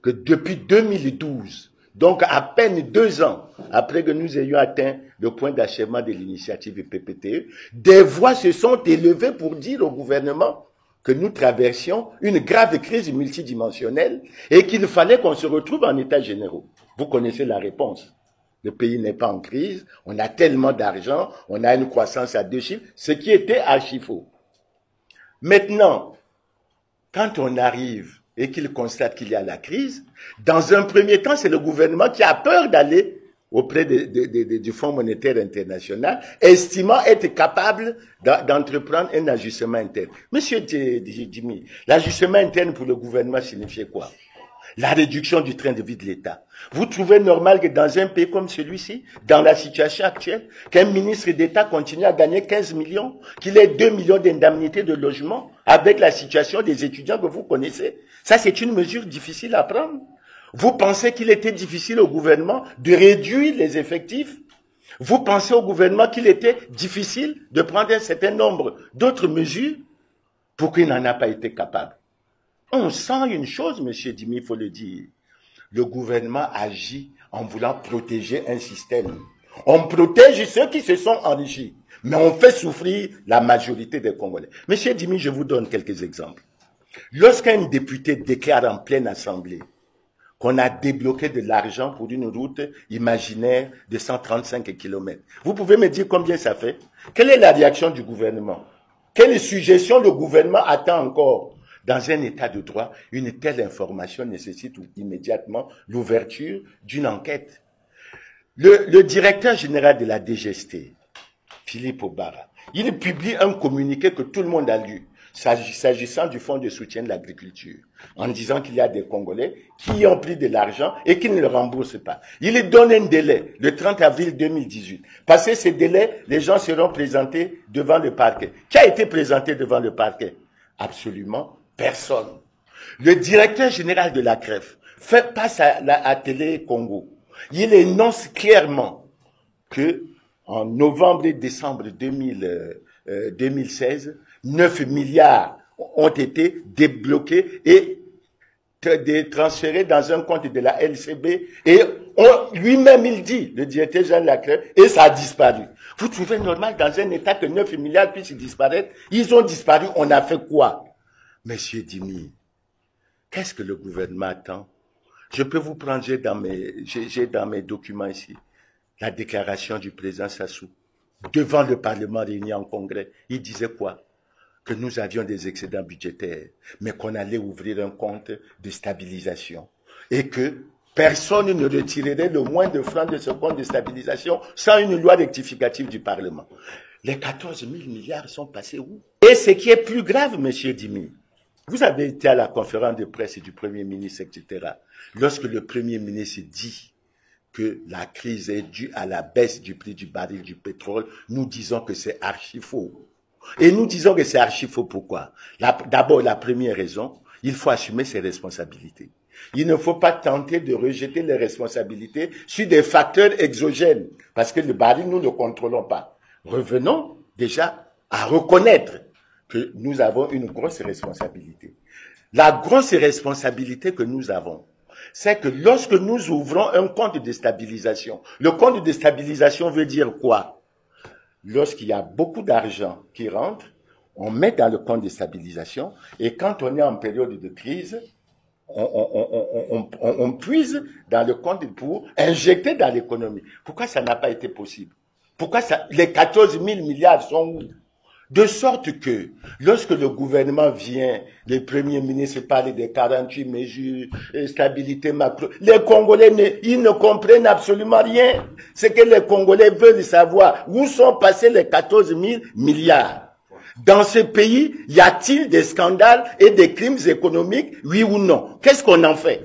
que depuis 2012, donc à peine 2 ans après que nous ayons atteint le point d'achèvement de l'initiative PPTE, des voix se sont élevées pour dire au gouvernement que nous traversions une grave crise multidimensionnelle et qu'il fallait qu'on se retrouve en état généraux. Vous connaissez la réponse. Le pays n'est pas en crise, on a tellement d'argent, on a une croissance à 2 chiffres, ce qui était archi faux. Maintenant, quand on arrive et qu'il constate qu'il y a la crise, dans un premier temps, c'est le gouvernement qui a peur d'aller auprès du Fonds monétaire international, estimant être capable d'entreprendre un ajustement interne. Monsieur Jimmy, l'ajustement interne pour le gouvernement signifiait quoi? La réduction du train de vie de l'État. Vous trouvez normal que dans un pays comme celui-ci, dans la situation actuelle, qu'un ministre d'État continue à gagner 15 millions, qu'il ait 2 millions d'indemnités de logement, avec la situation des étudiants que vous connaissez? Ça, c'est une mesure difficile à prendre. Vous pensez qu'il était difficile au gouvernement de réduire les effectifs? Vous pensez au gouvernement qu'il était difficile de prendre un certain nombre d'autres mesures pour qu'il n'en a pas été capable? On sent une chose, monsieur Dimi, il faut le dire. Le gouvernement agit en voulant protéger un système. On protège ceux qui se sont enrichis, mais on fait souffrir la majorité des Congolais. Monsieur Dimi, je vous donne quelques exemples. Lorsqu'un député déclare en pleine assemblée qu'on a débloqué de l'argent pour une route imaginaire de 135 km, vous pouvez me dire combien ça fait? Quelle est la réaction du gouvernement? Quelle suggestion le gouvernement attend encore? Dans un état de droit, une telle information nécessite immédiatement l'ouverture d'une enquête. Le directeur général de la DGST, Philippe Obara, il publie un communiqué que tout le monde a lu, s'agissant du fonds de soutien de l'agriculture, en disant qu'il y a des Congolais qui ont pris de l'argent et qui ne le remboursent pas. Il donne un délai, le 30 avril 2018. Passé ce délai, les gens seront présentés devant le parquet. Qui a été présenté devant le parquet? Absolument personne. Le directeur général de la CREF passe à Télé Congo. Il énonce clairement que en novembre et décembre 2016, 9 milliards ont été débloqués et transférés dans un compte de la LCB. Et lui-même, il dit, le directeur général de la CREF, et ça a disparu. Vous trouvez normal dans un État que 9 milliards puissent disparaître? Ils ont disparu, on a fait quoi? Monsieur Dimi, qu'est-ce que le gouvernement attend? Je peux vous prendre, j'ai dans mes documents ici, la déclaration du président Sassou, devant le Parlement réuni en congrès. Il disait quoi? Que nous avions des excédents budgétaires, mais qu'on allait ouvrir un compte de stabilisation. Et que personne ne retirerait le moindre franc de ce compte de stabilisation sans une loi rectificative du Parlement. Les 14 000 milliards sont passés où? Et ce qui est plus grave, monsieur Dimi, vous avez été à la conférence de presse du Premier ministre, etc. Lorsque le Premier ministre dit que la crise est due à la baisse du prix du baril du pétrole, nous disons que c'est archi faux. Et nous disons que c'est archi faux pourquoi? D'abord, la première raison, il faut assumer ses responsabilités. Il ne faut pas tenter de rejeter les responsabilités sur des facteurs exogènes, parce que le baril, nous ne le contrôlons pas. Revenons déjà à reconnaître que nous avons une grosse responsabilité. La grosse responsabilité que nous avons, c'est que lorsque nous ouvrons un compte de stabilisation, le compte de stabilisation veut dire quoi? Lorsqu'il y a beaucoup d'argent qui rentre, on met dans le compte de stabilisation et quand on est en période de crise, on puise dans le compte pour injecter dans l'économie. Pourquoi ça n'a pas été possible? Pourquoi les 14 000 milliards sont où? De sorte que, lorsque le gouvernement vient, le Premier ministre parle des 48 mesures, stabilité macro, les Congolais, ils ne comprennent absolument rien. Ce que les Congolais veulent savoir, où sont passés les 14 000 milliards? Dans ce pays, y a-t-il des scandales et des crimes économiques, oui ou non? Qu'est-ce qu'on en fait?